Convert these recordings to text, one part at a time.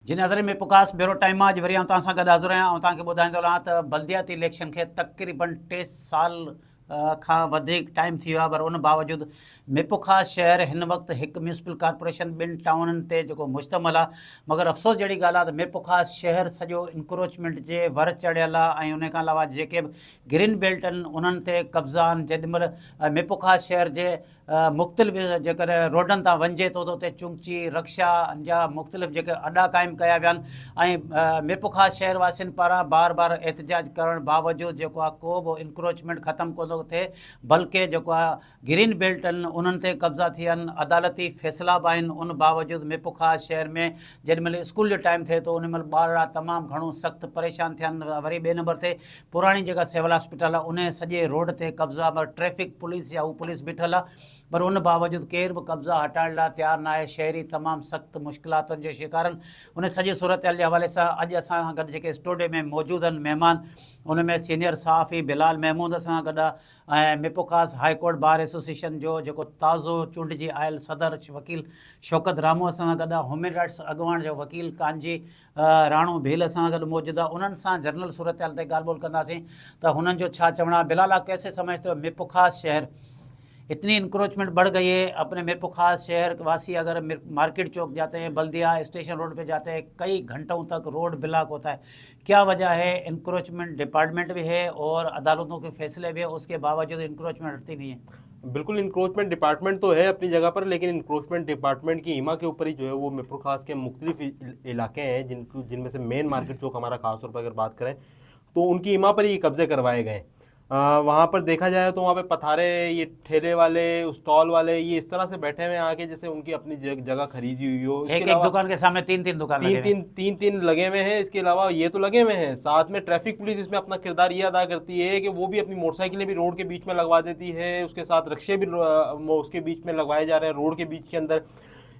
जी नाज़रीन में पुकास बेरो टाइम अॼु वरी आउं तव्हां सां गॾु हाज़िर आहियां ऐं तव्हांखे ॿुधाईंदो रहां त बल्दियाती इलेक्शन खे तक़रीबन 3 साल खां वधीक टाइम थी वियो आहे, पर उन बावजूदि मिपुखा शहर हिन वक़्तु हिकु म्यूनिसिपल कॉर्पोरेशन 2 टाउननि ते जेको मुश्तमिल आहे। मगर अफ़सोस जहिड़ी ॻाल्हि आहे त मिपुखा शहर सॼो इंक्रोचमेंट जे वर चढ़ियल आहे ऐं उन खां अलावा जेके बि ग्रीन बेल्ट आहिनि उन्हनि ते कब्ज़ा आहिनि। जेॾीमहिल मिपुखा शहर जे मुख़्तलिफ़ जेकर रोडनि तां वञिजे थो त उते चुंगची रक्षा जा मुख़्तलिफ़ जेके अॾा क़ाइमु कया विया आहिनि ऐं मिपुखा शहर वासियुनि पारां बार बार एहतजाज करण बावजूदि जेको आहे को बि इंक्रोचमेंट ख़तमु कोन थो थिए, बल्कि जेको आहे ग्रीन बेल्ट आहिनि उन्हनि ते कब्ज़ा थिया आहिनि। अदालती फ़ैसिला बि आहिनि। उन बावजूदि मिपुखा शहर में जेॾीमहिल स्कूल जो टाइम थिए थो उन महिल ॿार तमामु घणो सख़्तु परेशान थिया आहिनि। वरी ॿिए नंबर ते पुराणी जेका सिविल हॉस्पिटल आहे उन सॼे रोड ते कब्ज़ा, ट्रैफ़िक पुलिस या उहा पुलिस बीठल आहे, पर उन बावजूदि केरु बि कब्ज़ा हटाइण लाइ तयारु न आहे। शहरी तमामु सख़्तु मुश्किलातुनि जो शिकार आहिनि। उन सॼी सूरत हाल जे हवाले सां अॼु असां सां गॾु जेके स्टूडियो में मौजूदु आहिनि महिमान, उनमें सीनियर सहाफ़ी बिलाल महमूद असां सां गॾु आहे ऐं मिपुखास हाई कोर्ट बार एसोसिएशन जो जेको ताज़ो चूंडिजी आयल सदर वकील शौकत रामू असां सां गॾु आहे। ह्यूमन राइट्स अॻुवाण जो वकील कांजी राणो भील असां सां गॾु मौजूदु आहे। उन्हनि सां जनरल सूरत हाल ते ॻाल्हि ॿोल कंदासीं त हुननि जो छा चवणु आहे। बिलाल, आप कैसे समझते हो मिपुखास शहर, इतनी इंक्रोचमेंट बढ़ गई है अपने मिपुखास शहर वासी, अगर मार्केट चौक जाते हैं, बल्दिया स्टेशन रोड पे जाते हैं, कई घंटों तक रोड ब्लॉक होता है, क्या वजह है? इंक्रोचमेंट डिपार्टमेंट भी है और अदालतों के फैसले भी है, उसके बावजूद इंक्रोचमेंट हटती नहीं है। बिल्कुल, इंक्रोचमेंट डिपार्टमेंट तो है अपनी जगह पर, लेकिन इंक्रोचमेंट डिपार्टमेंट की ईमा के ऊपर ही जो है वो मिपुखास के मुख्तलिफ इलाके हैं जिनमें से मेन मार्केट चौक हमारा खास तौर पर अगर बात करें तो उनकी ईमा पर ही कब्जे करवाए गए। वहाँ पर देखा जाए तो वहाँ पे पथारे, ये ठेले वाले, स्टॉल वाले, ये इस तरह से बैठे हुए आके जैसे उनकी अपनी जगह खरीदी हुई हो। एक दुकान के सामने तीन दुकान तीन लगे हुए हैं। इसके अलावा ये तो लगे हुए हैं, साथ में ट्रैफिक पुलिस इसमें अपना किरदार ये अदा करती है कि वो भी अपनी मोटरसाइकिलें भी रोड के बीच में लगवा देती है, उसके साथ रिक्शे भी उसके बीच में लगवाए जा रहे हैं रोड के बीच के अंदर।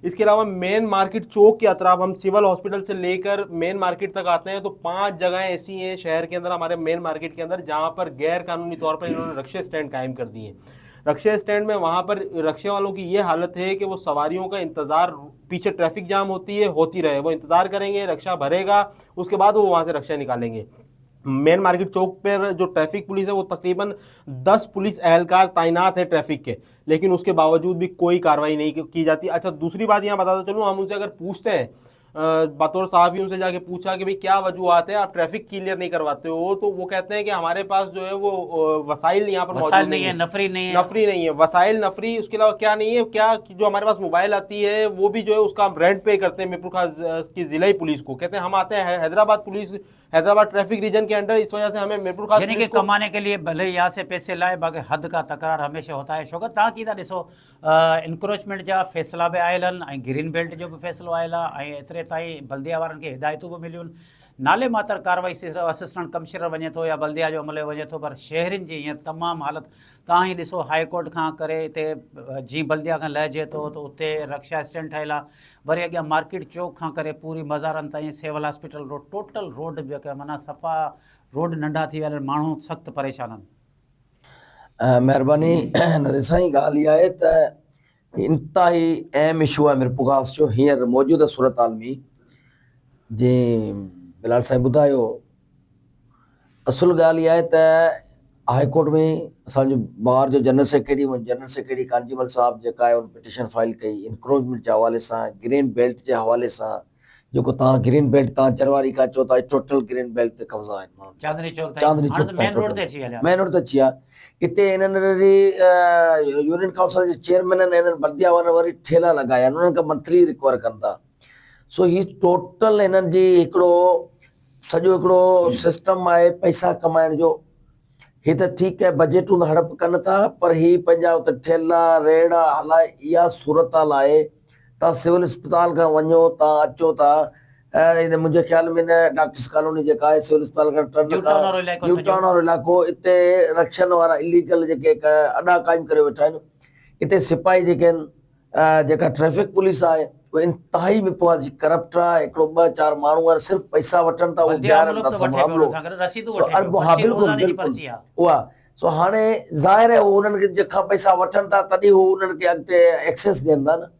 इसके अलावा मेन मार्केट चौक के अतराफ, हम सिविल हॉस्पिटल से लेकर मेन मार्केट तक आते हैं तो 5 जगह ऐसी हैं शहर के अंदर, हमारे मेन मार्केट के अंदर, जहां पर गैर कानूनी तौर पर इन्होंने रक्शे स्टैंड कायम कर दिए। रक्शे स्टैंड में वहां पर रक्शे वालों की ये हालत है कि वो सवारियों का इंतजार, पीछे ट्रैफिक जाम होती रहे, वो इंतजार करेंगे, रक्षा भरेगा, उसके बाद वो वहां से रक्षा निकालेंगे। मेन मार्केट चौक पर जो ट्रैफिक पुलिस है वो तकरीबन 10 पुलिस एहलकार तैनात है ट्रैफिक के, लेकिन उसके बावजूद भी कोई कार्रवाई नहीं की जाती। अच्छा, दूसरी बात यहाँ बताता चलूँ, हम उनसे अगर पूछते हैं, बतौर सहाफ़ी उनसे जाके पूछा कि भाई क्या वजूहत है, आप ट्रैफिक क्लियर नहीं करवाते हो, तो वो कहते हैं कि हमारे पास जो है वो वसाइल यहाँ पर मौजूद नहीं है, नफरी नहीं है, वसाइल नफरी, उसके अलावा क्या नहीं है, क्या जो हमारे पास मोबाइल आती है वो भी जो है उसका हम रेंट पे करते हैं मिपुखास की जिला पुलिस को। कहते हैं हम आते हैं Hyderabad police, Hyderabad traffic region के अंडर, इस वजह से हमें मिपुखास यानी कि कमाने के लिए भले यहाँ से पैसे लाए, बाकी हद का तकरार हमेशा होता है। शौकत, तव्हां कीअं था ॾिसो इंक्रोचमेंट जा फैसला भी आयल आहिनि ऐं ग्रीन बेल्ट जो भी फैसलो आयल आहे ऐं एतिरे ताईं बल्दिया वारनि खे हिदायतूं भी मिलियूं आहिनि। नाले मात्र कार्रवाई सिर्फ़ु असिस्टेंट कमिश्नर वञे थो या बल्दिया जो अमले वञे थो, पर शहरनि जी हींअर तमामु हालत तव्हां ई ॾिसो। हाई कोर्ट खां करे हिते जीअं बल्दिया खां लहिजे थो त उते रक्षा स्टैंड ठहियल आहे, वरी अॻियां मार्केट चौक खां करे पूरी मज़ारनि ताईं civil hospital road, total road माना सफ़ा रोड नंढा थी विया आहिनि, माण्हू सख़्तु परेशान आहिनि। महिरबानी। नज़र साईं, ॻाल्हि इहा आहे त इंतिहाई अहम इशू आहे मिपुखास जो हींअर मौजूदा सूरत हाल में। जीअं बिलाल साईं ॿुधायो, असुल ॻाल्हि इहा आहे त हाई कोर्ट में असांजो बार जो जनरल सेक्रेटरी कांजीमल साहब जेका आहे उन पिटीशन फाइल कई इंक्रोचमेंट जे हवाले सां, ग्रीन बेल्ट जे हवाले सां। जेको तव्हां ग्रीन बेल्ट तव्हां चरवारी खां चओ था, टोटल ग्रीन बेल्ट ते कब्ज़ा आहिनि, चांदनी चौक मेन रोड ते अची आहे। हिते इन्हनि यूनियन काउंसिल जे चेयरमैन इन्हनि बल्दिया वारनि वरी ठेला लॻाया आहिनि, उन्हनि खां मंथली रिकवर कनि था। सो ही टोटल हिननि जी हिकिड़ो सॼो हिकिड़ो सिस्टम आहे पैसा कमाइण जो। ही त ठीकु आहे, बजटूं हड़प कनि था, पर ही पंहिंजा उते ठेला रेड़ा हलाए, इहा सूरत हाल आहे। तव्हां सिविल अस्पताल खां वञो, तव्हां अचो था, मुंहिंजे ख्याल में न डॉक्टर्स कॉलोनी जेका आहे सिविल अस्पताल खां न्यू टाउन वारो इलाइक़ो, हिते रक्षन वारा इलीगल जेके अॾा क़ाइमु करे वेठा आहिनि। हिते सिपाही जेके आहिनि, जेका ट्रैफिक पुलिस आहे, उहा इंतिहाई मिपुखास जी करप्ट आहे। हिकिड़ो 2-4 माण्हू आहिनि, सिर्फ़ु पैसा वठनि था, उहा। सो हाणे ज़ाहिर आहे उन्हनि खे जेका पैसा वठनि था तॾहिं हू उन्हनि खे अॻिते एक्सेस ॾियनि था न।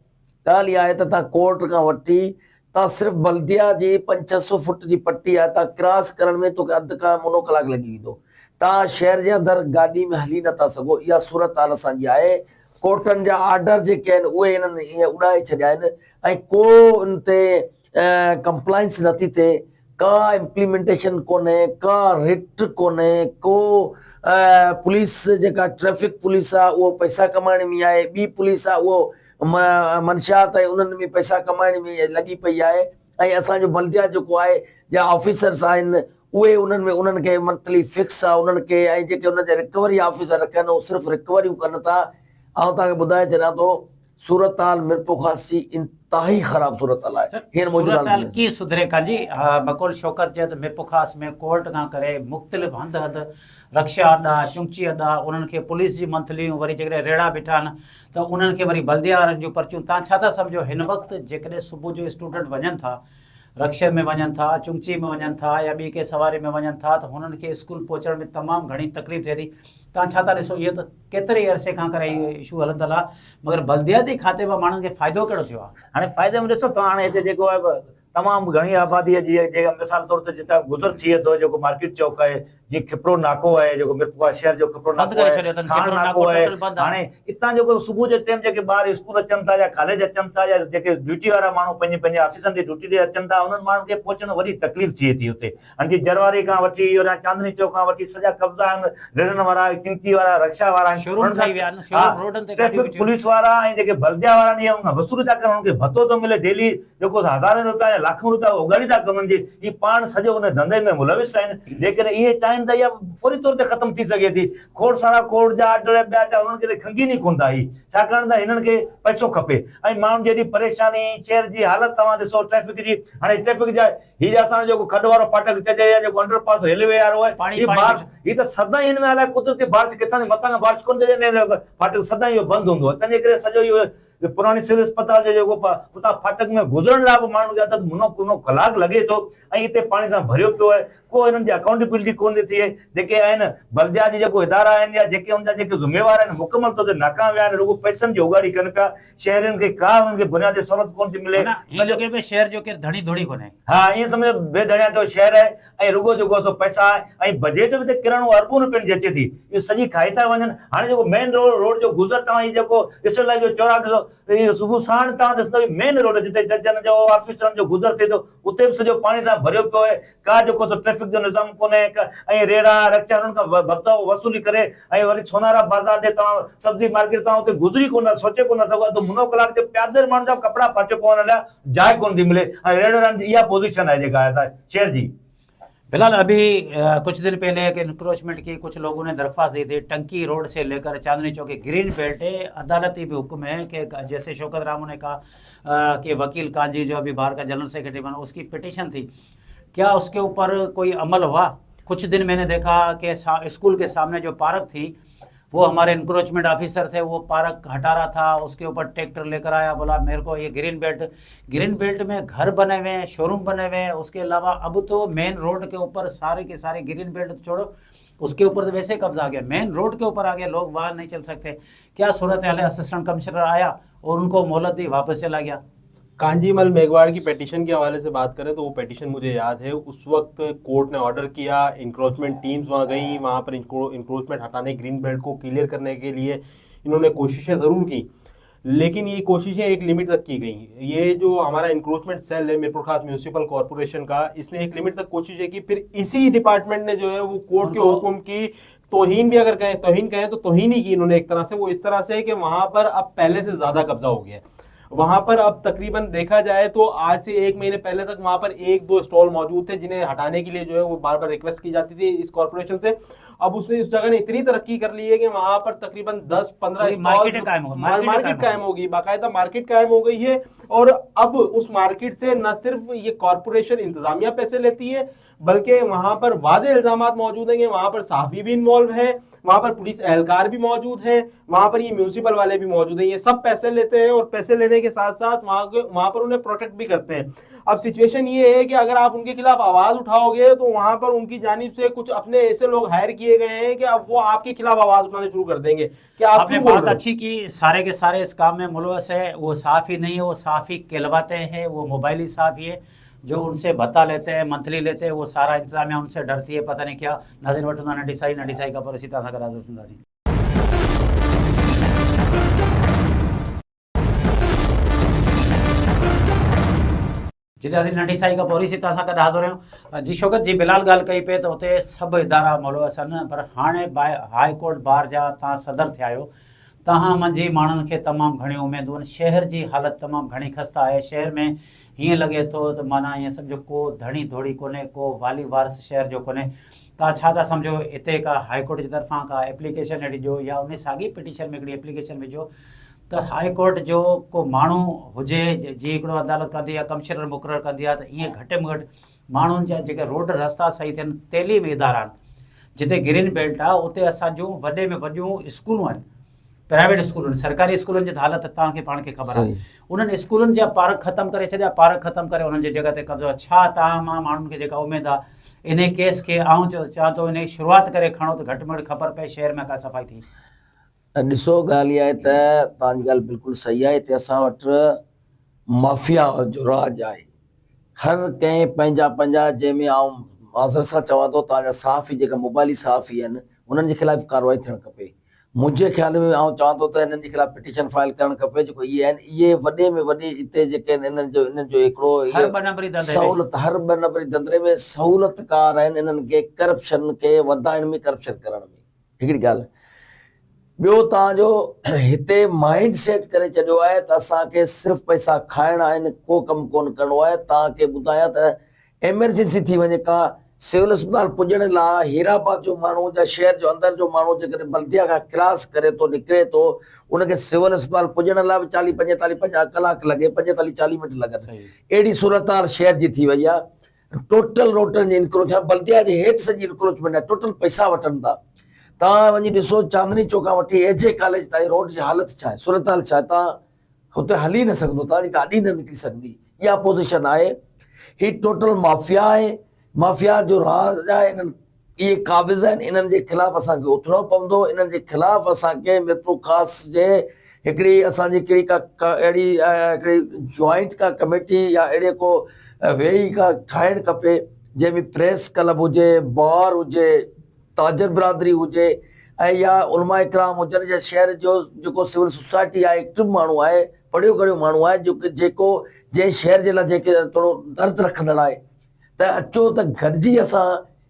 ॻाल्हि इहा आहे त तव्हां कोर्ट खां वठी ता सिर्फ बल्दिया जी 500-600 फुट जी पट्टी आहे, ता क्रॉस करण में तो अधु का मुनो कलाक लॻी वेंदो। ता शहर जे अंदरि गाॾी में हली नथा सघो। इहा सूरत हाल असांजी आहे। कोर्टनि जा आर्डर जेके आहिनि उहे हिननि ईअं उॾाए छॾिया आहिनि ऐं को उन ते कंप्लाइंस नथी थिए, का इम्प्लीमेंटेशन कोन्हे, का रिट कोन्हे, को पुलिस जेका ट्रैफिक पुलिस आहे उहो पैसा कमाइण में आहे, ॿी पुलिस आहे उहो मंशियात ऐं उन्हनि में पैसा कमाइण में लॻी पई आहे। ऐं असांजो बल्दिया जेको आहे या ऑफिसर्स आहिनि उहे उन्हनि खे मंथली फिक्स आहे उन्हनि खे, ऐं जेके उन्हनि जा रिकवरी ऑफिसर रखिया आहिनि उहे सिर्फ़ु रिकवरियूं कनि था। आउं तव्हांखे ॿुधाए छॾियां थो, सूरत हाल मीरपुर ख़ास जी इंतहाई ख़राब सूरत हाल आहे हींअर मौजूदु सूरत हाल हाल में। की सुधरे काजी बकुल शौकत चए त मीरपुर ख़ास में कोर्ट खां करे मुख़्तलिफ़ हंधि हंधि रक्षा अॾा, चुंची अॾा, उन्हनि खे पुलिस जी मंथलियूं, वरी जेकॾहिं रेड़ा बीठा आहिनि त उन्हनि खे वरी बल्दिया वारनि जूं पर्चियूं। तव्हां छा था सम्झो हिन वक़्तु जेकॾहिं सुबुह जो स्टूडेंट वञनि था, रक्षे में वञनि था, चुंची में वञनि था या ॿी के सवारी में वञनि था, त हुननि खे स्कूल पहुचण में तमामु घणी तकलीफ़ थिए थी। तव्हां छा था ॾिसो, इहो त केतिरे ई अरसे खां करे इहो इशू हलंदल आहे, मगर बल्दियाती खाते में माण्हुनि खे फ़ाइदो कहिड़ो थियो आहे? हाणे फ़ाइदे में ॾिसो तव्हां, हाणे हिते जेको आहे तमामु घणी आबादी आहे, जीअं जेका मिसाल तौर ते जितां गुज़र थिए थो जेको मार्केट चौक आहे, जीअं खिपरो नाको आहे, जेको मीरपुर शहर जो खिपरो बंदि नाको करे आहे, छॾियो अथनि, खाण खिपरो नाको नाको आहे। टोटल बंदि आहे। हाणे हितां जेको सुबुह जे टाइम जेके ॿार स्कूल अचनि था या कॉलेज अचनि था या जेके ड्यूटी वारा माण्हू पंहिंजे पंहिंजे ऑफिसनि ते ड्यूटी ते अचनि था, उन्हनि माण्हुनि खे पहुचण वॾी तकलीफ़ थिए थी हुते। हाणे जीअं जरवारी खां वठी या चांदनी चौक खां वठी सॼा कब्ज़ा आहिनि, रेड़नि वारा, किंची वारा, रक्षा वारा आहिनि, शोरूम ठही विया आहिनि, शोरूम रोडनि ते गाॾियूं ट्रैफिक बीठियूं। पुलिस वारा ऐं जेके बल्दिया वारा आहिनि, उनखां वसूल था कनि, उनखे भतो थो मिले डेली जेको हज़ारनि रुपया या लाखनि रुपया उगाड़ी था कनि। ही पाण सॼो उन धंधे में मुलविस आहिनि। जेकॾहिं इहे चाहिनि त इहा फौरी तौर ते ख़तमु थी सघे थी। खोड़ सारा कोर्ट जा आर्डर ॿिया ॿिया उन्हनि खे त खंगी कोन था, ही छाकाणि त हिननि खे पैसो खपे ऐं माण्हुनि जी एॾी परेशानी, शहर जी हालत तव्हां ॾिसो ट्रैफिक जी। हाणे ट्रैफिक जा हीअ असांजो जेको खॾ वारो फाटक चइजे या जेको अंडरपास रेलवे वारो आहे, ही त सदाईं हिन में अलाए कुदरती बारिश किथां मथां खां बारिश कोन थिए, फाटक सदाईं इहो बंदि हूंदो आहे। तंहिंजे करे सॼो इहो पुराणी सिविल अस्पताल जो जेको उतां फाटक में गुज़रण लाइ बि माण्हू खे मुनो कलाक लॻे थो ऐं हिते पाणी सां भरियो पियो आहे। को हिननि जी अकाउंटेबिलिटी कोन थी थिए। जेके आहिनि बल्दिया जी जेको इदारा आहिनि या जेके हुनजा जेके ज़िम्मेवार आहिनि मुकमल तौर ते नाकाम विया आहिनि, रुॻो पैसनि जी उगाड़ी कनि पिया। शहरनि खे का हुननि खे बुनियादी सहूलियत कोन थी मिले। शहर जो केरु धणी धोड़ी कोन्हे। हा, ईअं सम्झो बेधड़िया जो शहर आहे ऐं रुॻो जेको सो पैसा आहे ऐं बजट बि त किरणो अरबुनि रुपयनि जी अचे थी। इहो सॼी खाई था वञनि। हाणे जेको मेन रोड जो गुज़र तव्हां जेको ॾिसण लाइ जो चौराहो ॾिसो, इहो सुबुह साण तव्हां ॾिसंदव मेन रोड जिते जजनि जो ऑफिसरनि जो गुज़र थिए थो, उते बि सॼो पाणी सां भरियो पियो आहे। का जेको ट्रैफिक जो निज़ाम कोन्हे ऐं रेड़ा रक्षा हुननि खां भतो वसूली करे ऐं वरी सोनारा बाज़ार ते तव्हां सब्जी मार्केट तव्हां उते गुज़री कोन था, सोचे कोन था सघो। मुनो कलाक ते प्यादल माण्हुनि जा कपिड़ा फाटे पवण लाइ जाइ कोन थी मिले ऐं रेड़नि जी इहा पोजीशन है जेका है शहर जी। फिलहाल अभी कुछ दिन पहले एक इंक्रोचमेंट की कुछ लोगों ने दरख्वास्त दी थी। टंकी रोड से लेकर चांदनी चौक के ग्रीन बेल्ट अदालती भी हुक्म है कि जैसे शौकत रामू ने कहा कि वकील काजी जो अभी बाहर का जनरल सेक्रेटरी बना, उसकी पिटीशन थी, क्या उसके ऊपर कोई अमल हुआ? कुछ दिन मैंने देखा कि स्कूल के सामने जो पार्क थी वो हमारे इंक्रोचमेंट ऑफिसर थे, वो पार्क हटा रहा था, उसके ऊपर ट्रैक्टर लेकर आया, बोला मेरे को ये ग्रीन बेल्ट में घर बने हुए हैं, शोरूम बने हुए हैं। उसके अलावा अब तो मेन रोड के ऊपर सारे के सारे ग्रीन बेल्ट छोड़ो, उसके ऊपर तो वैसे कब्जा आ गया, मेन रोड के ऊपर आ गया, लोग वहाँ नहीं चल सकते। क्या सूरत हाल है? असिस्टेंट कमिश्नर आया और उनको मोहलत दी, वापस चला गया। कांजीमल मेघवाड़ की पेटिशन के हवाले से बात करें तो वो पेटिशन मुझे याद है, उस वक्त कोर्ट ने ऑर्डर किया, इंक्रोचमेंट टीम्स वहाँ गई, वहाँ पर इंक्रोचमेंट हटाने, ग्रीन बेल्ट को क्लियर करने के लिए इन्होंने कोशिशें ज़रूर की, लेकिन ये कोशिशें एक लिमिट तक की गई। ये जो हमारा इंक्रोचमेंट सेल है मीरपुर खास म्यूनिसिपल कॉर्पोरेशन का, इसने एक लिमिट तक कोशिशें की, फिर इसी डिपार्टमेंट ने जो है वो कोर्ट के हुक्म की तौहीन भी, अगर कहें तौहीन कहें तो तौहीन ही की इन्होंने एक तरह से। वो इस तरह से कि वहाँ पर अब पहले से ज़्यादा कब्जा हो गया है। वहां पर अब तकरीबन देखा जाए तो आज से 1 महीने पहले तक वहां पर 1-2 स्टॉल मौजूद थे जिन्हें हटाने के लिए जो है वो बार बार रिक्वेस्ट की जाती थी इस कॉर्पोरेशन से। अब उसने इस जगह ने इतनी तरक्की कर ली है कि वहां पर तकरीबन 10-15 मार्केट कायम होगी, बाकायदा मार्केट कायम हो गई है। और अब उस मार्केट से न सिर्फ ये कॉर्पोरेशन इंतजामिया पैसे लेती है, बल्कि वहां पर वाज़े इल्जामात मौजूद हैं, वहां पर सहाफ़ी भी इन्वॉल्व है, वहां पर पुलिस एहलकार भी मौजूद है, वहां पर ये म्यूनिसिपल वाले भी मौजूद हैं। ये सब पैसे लेते हैं और पैसे लेने के साथ साथ वहां पर उन्हें प्रोटेक्ट भी करते हैं। अब सिचुएशन ये है कि अगर आप उनके खिलाफ आवाज उठाओगे तो वहां पर उनकी जानिब से कुछ अपने ऐसे लोग हायर किए किए गए हैं कि अब वो आपके खिलाफ आवाज उठाने शुरू कर देंगे कि आप आपने क्यों बोल बात रहे हो? अच्छी की, सारे के सारे इस काम में मुलवस है। वो साफ़ी नहीं है, वो साफ़ी कहलवाते हैं, वो मोबाइली साफ़ी है जो उनसे भत्ता लेते हैं, मंथली लेते हैं, वो सारा इंतजामिया उनसे डरती है, पता नहीं क्या नाज़िन वठंदा नंढी साई का पर इसी तरह सां गॾु हंदासीं। जिते असीं नंढी साई खां पोइ वरी सीता सां गॾु हाज़िर आहियूं। जी शौकत जी, बिलाल ॻाल्हि कई पे त हुते सभु इदारा मुलवस आहिनि, पर हाणे हाई कोर्ट बार जा तव्हां सदर थिया आहियो, तव्हां मंझि माण्हुनि खे तमामु घणी उमेदूं आहिनि। शहर जी हालत तमामु घणी ख़स्ता आहे। शहर में हीअं लॻे थो त माना ईअं सम्झो को धणी धोड़ी कोन्हे, को वाली वारस शहर जो कोन्हे। तव्हां छा था सम्झो, हिते का हाई कोर्ट जी तरफ़ां का एप्लीकेशन अहिड़ी ॾियो या उन साॻी पिटीशन में हिकिड़ी एप्लीकेशन विझो त हाई कोर्ट जो को माण्हू हुजे जी हिकिड़ो अदालत कंदी आहे, कमिश्नर मुक़ररु कंदी आहे, त ईअं घटि में घटि माण्हुनि जा जेके रोड रस्ता सही थियनि। तइलीमी इदारा आहिनि, जिते ग्रीन बेल्ट आहे उते असां जूं वॾे में वॾियूं स्कूलूं आहिनि, प्राइवेट स्कूल आहिनि। सरकारी स्कूलनि जी त हालत तव्हांखे पाण खे ख़बर आहे। उन्हनि स्कूलनि जा पार्क ख़तमु करे छॾिया, पार्क ख़तमु करे उन्हनि जी जॻह ते कब्ज़ो आहे। छा तव्हां मां माण्हुनि खे जेका उमेदु आहे इन केस खे आऊं चवां थो इन जी शुरूआति करे खणो त घटि में घटि ख़बर पए शहर में का सफ़ाई थी। ॾिसो ॻाल्हि इहा आहे त तव्हांजी ॻाल्हि बिल्कुलु सही आहे। हिते असां वटि माफ़िया जो राज आहे। हर कंहिं पंहिंजा पंहिंजा, जंहिंमें आउं माज़र सां चवां थो तव्हांजा साफ़ी जेका मोबाइली साफ़ी आहिनि उन्हनि जे ख़िलाफ़ कार्रवाई थियणु खपे। मुंहिंजे ख़्याल में आउं चवां थो त हिननि जे ख़िलाफ़ पिटीशन फाइल करणु खपे। जेको इहे आहिनि इहे वॾे में वॾे हिते जेके आहिनि इन्हनि जो हिकिड़ो हर ॿ नंबरी धंधे में सहूलियत, हर ॿ नंबरी धंधे में सहूलियतकार आहिनि इन्हनि खे करप्शन खे वधाइण में, करप्शन करण में। हिकिड़ी ॻाल्हि ॿियो, तव्हांजो हिते माइंड सेट करे छॾियो आहे त असांखे सिर्फ़ु पैसा खाइणा आहिनि, को कमु कोन करिणो आहे। तव्हांखे ॿुधायां त एमरजेंसी थी वञे का सिविल अस्पताल पुॼण लाइ हीराबाद जो माण्हू या शहर जो अंदरि जो माण्हू जेकॾहिं बल्दिया खां क्रॉस करे थो निकिरे थो, उनखे सिविल अस्पताल पुॼण लाइ बि 40-45 कलाक लॻे, 45-40 मिंट लॻनि। अहिड़ी सूरत हाल शहर जी थी वई आहे। टोटल रोडनि जी इंक्रोचमेंट, बल्दिया जे हेठि सॼी इंक्रोचमेंट आहे, टोटल पैसा वठनि था। तव्हां वञी ॾिसो चांदनी चौक खां वठी एजे कॉलेज ताईं रोड जी हालत छा आहे, सूरत हाल छा आहे। तव्हां हुते हली न सघंदो, तव्हांजी गाॾी न निकिरी सघंदी। इहा पोज़ीशन आहे। ही टोटल माफ़िया आहे, माफ़िया जो राज आहे। इन्हनि इहे काबिज़ आहिनि, इन्हनि जे ख़िलाफ़ असांखे उथणो पवंदो। इन्हनि जे ख़िलाफ़ असांखे मिरपुर ख़ासि जे हिकिड़ी असांजी कहिड़ी का अहिड़ी हिकिड़ी जॉइंट का कमेटी या अहिड़े को वेही का ठाहिणु खपे, जंहिंमें प्रेस क्लब हुजे, बार हुजे, ताजर बिरादरी हुजे ऐं या उलमा इकराम हुजनि, या शहर जो जेको सिविल सोसाइटी आहे, एक्टिव माण्हू आहे, पढ़ियो कढ़ियो माण्हू आहे, जेको जंहिं शहर जे लाइ जेके थोरो दर्द रखंदड़ आहे, त अचो त गॾिजी असां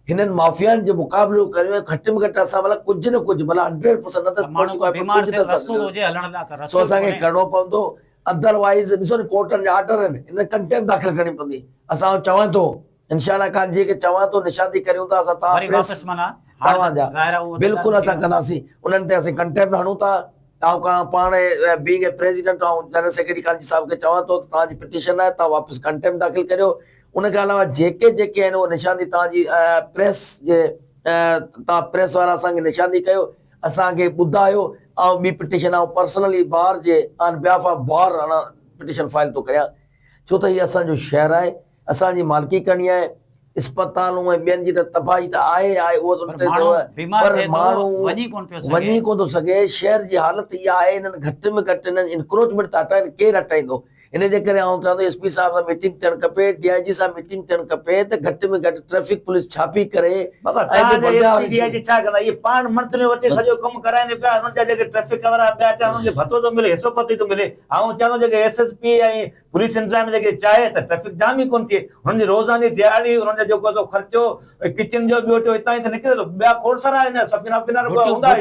हिननि माफ़ियानि जो मुक़ाबिलो करियूं। घटि में घटि असां भला कुझु न कुझु, भला 100% न त सो असांखे करिणो पवंदो। अदरवाइज़ ॾिसो न, कोर्टनि जा ऑर्डर आहिनि, इन कंटेम्प्ट दाख़िल करणी पवंदी। असां चवां थो इंशाअल्लाह ख़ान जी खे चवां थो निशादी करियूं था असां तव्हांजा बिल्कुलु असां कंदासीं। उन्हनि ते असीं कंटेम्प्ट हणूं था। ऐं पाण बीइंग ए प्रेसिडेंट ऐं जनरल सेक्रेटरी ख़ान जी साहिब खे चवां थो त तव्हांजी पिटीशन आहे, तव्हां वापसि कंटेम्प्ट दाख़िल करियो। उनखे अलावा जेके जेके आहिनि उहो निशानी तव्हांजी प्रेस जे, तव्हां प्रेस वारा असांखे निशानी कयो, असांखे ॿुधायो। ऐं ॿी पिटीशन आउं personally bar J on behalf of bar petition file थो करियां, छो त हीअ असांजो शहर आहे, असांजी मालिकी करणी आहे। अस्पतालूं ऐं ॿियनि जी त तबाही त आहे उहो, पर माण्हू वञी कोन थो सघे। शहर जी हालत इहा आहे। इन्हनि घटि में घटि इन्हनि इंक्रोचमेंट था हटाइनि, केरु हटाईंदो? इन जे करे आउं चवां थो एसपी साहिब सां मीटिंग थियणु खपे, DIG सां मीटिंग थियणु खपे त घटि में घटि ट्रैफिक पुलिस छापी करे छा कंदा? इहे पाण मंत्री वटि सॼो कमु कराइनि पिया। हुननि जा जेके ट्रैफिक वारा पिया अचनि, हुननि खे भतो थो मिले, हिसो पती थो मिले। ऐं चवंदो जेके SSP ऐं पुलिस इंतज़ाम जेके चाहे त ट्रैफिक जाम ई कोन थिए। हुननि जी रोज़ानी दिहाड़ी, हुननि जो जेको ख़र्चो किचन जो ॿियो हितां ई त निकिरे थो। ॿिया खोड़ सारा आहिनि, सफ़ीना हूंदा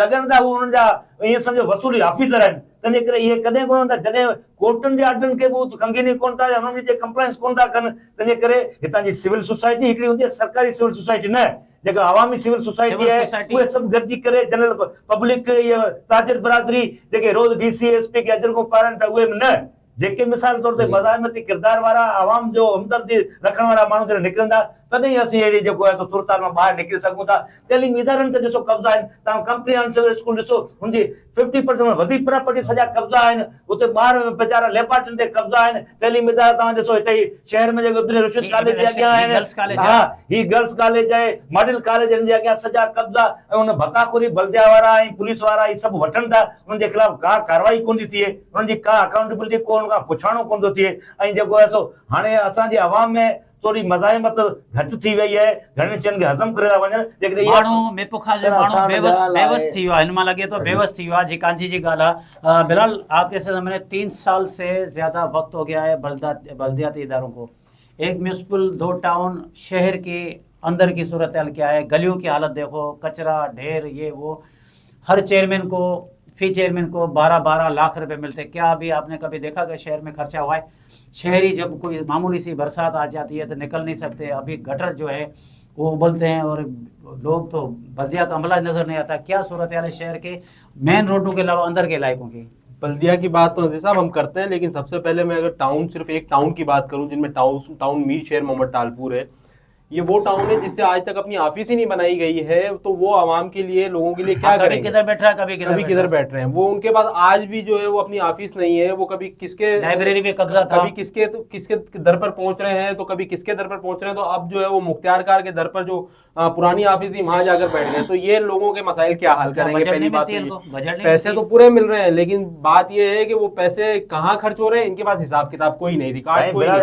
लॻनि था, उहे हुननि जा ईअं सम्झो वसूली ऑफिसर आहिनि। तंहिंजे करे इहे कॾहिं कोन हूंदा जॾहिं कोर्टनि जे ऑर्डरनि खे बि खंघीनी कोन था, हुननि जी कंप्लेंट्स कोन था कनि। तंहिंजे करे हितां जी सिविल सोसाइटी हिकिड़ी हूंदी आहे, सरकारी सिविल सोसाइटी न, जेका अवामी सिविल सोसाइटी आहे, उहे सभु गॾिजी करे जनरल पब्लिक, इहे ताजिर बिरादरी जेके रोज़ DC SP खे अजरगो पारनि था, उहे बि न। जेके मिसाल तौर ते बज़ामती किरदार वारा, आवाम जो हमदर्दी रखण वारा माण्हू जॾहिं निकिरंदा त तॾहिं असीं अहिड़ी जेको आहे सुरताल मां ॿाहिरि निकिरी सघूं था। तइलीमी इदारनि ते ॾिसो कब्ज़ा आहिनि, तव्हां कम्प्रिहेंसिव स्कूल ॾिसो, हुनजी 50% खां वधीक प्रॉपर्टी सॼा कब्ज़ा आहिनि, उते ॿार वेचारा लेपार्टनि ते कब्ज़ा आहिनि। तइलीमी इदारा तव्हां ॾिसो हिते ई शहर में जेको रिश्वत कॉलेज जे अॻियां आहिनि, हा ही गर्ल्स कॉलेज आहे, मॉडल कॉलेज जे अॻियां सॼा कब्ज़ा, ऐं हुन भताखोरी बल्दिया वारा ऐं पुलिस वारा ही सभु वठनि था। हुननि जे ख़िलाफ़ का कार्रवाई कोन थी थिए, हुननि जी का अकाउंटेबिलिटी कोन, का पुछाणो कोन थो थिए। ऐं जेको आहे सो हाणे असांजे अवाम में थोड़ी मज़ाहिमत घटि थी वई आहे, घणनि शयुनि खे हज़म करे था वञनि, लेकिन इहा माण्हू मेपुखा जे माण्हू बेवस थी वियो आहे, हिन मां लॻे थो बेवस थी वियो आहे। जी कांची जी ॻाल्हि आहे। बिलाल, आपके सामने 3 साल से ज़्यादा वक्त हो गया है बल्दियाती इदारों को। एक म्यूनसिपल 2 टाउन शहर के अंदर की सूरत हाल क्या है, गलियों की हालत देखो, कचरा ढेर, ये वो। हर चेयरमैन को, फी चेयरमैन को 12-12 लाख रुपए मिलते। क्या अभी आपने कभी देखा कि शहर में खर्चा हुआ है? शहरी जब कोई मामूली सी बरसात आ जाती है तो निकल नहीं सकते, अभी गटर जो है वो उबलते हैं और लोग तो बल्दिया का अमला नजर नहीं आता। क्या सूरत हाल है शहर के मेन रोडों के अलावा अंदर के इलाकों की? बल्दिया की बात तो नज़ीर साहब हम करते हैं, लेकिन सबसे पहले मैं अगर टाउन, सिर्फ एक टाउन की बात करूं जिनमें टाउन मीर शहर मोहम्मद टालपुर है, ये वो टाउन है जिससे आज तक अपनी ऑफिस ही नहीं बनाई गई है। तो वो आवाम के लिए, लोगों के लिए क्या करेंगे? कभी किधर बैठ रहा है, कभी किधर बैठ रहे हैं। वो उनके पास आज भी जो है वो अपनी ऑफिस नहीं है, वो कभी किसके लाइब्रेरी पे कब्जा था, कभी किसके दर पर पहुंच रहे हैं, तो कभी किसके दर पर पहुंच रहे हैं। तो अब जो है वो मुख्तियार कार के दर पर जो पुरानी ऑफिस थी वहां जाकर बैठ गए। तो ये लोगों के मसाइल क्या हल करेंगे? पहली बात तो पैसे तो पूरे मिल रहे हैं, लेकिन बात ये है कि वो पैसे कहाँ खर्च हो रहे हैं, इनके पास हिसाब किताब कोई नहीं, रिकॉर्ड कोई नहीं।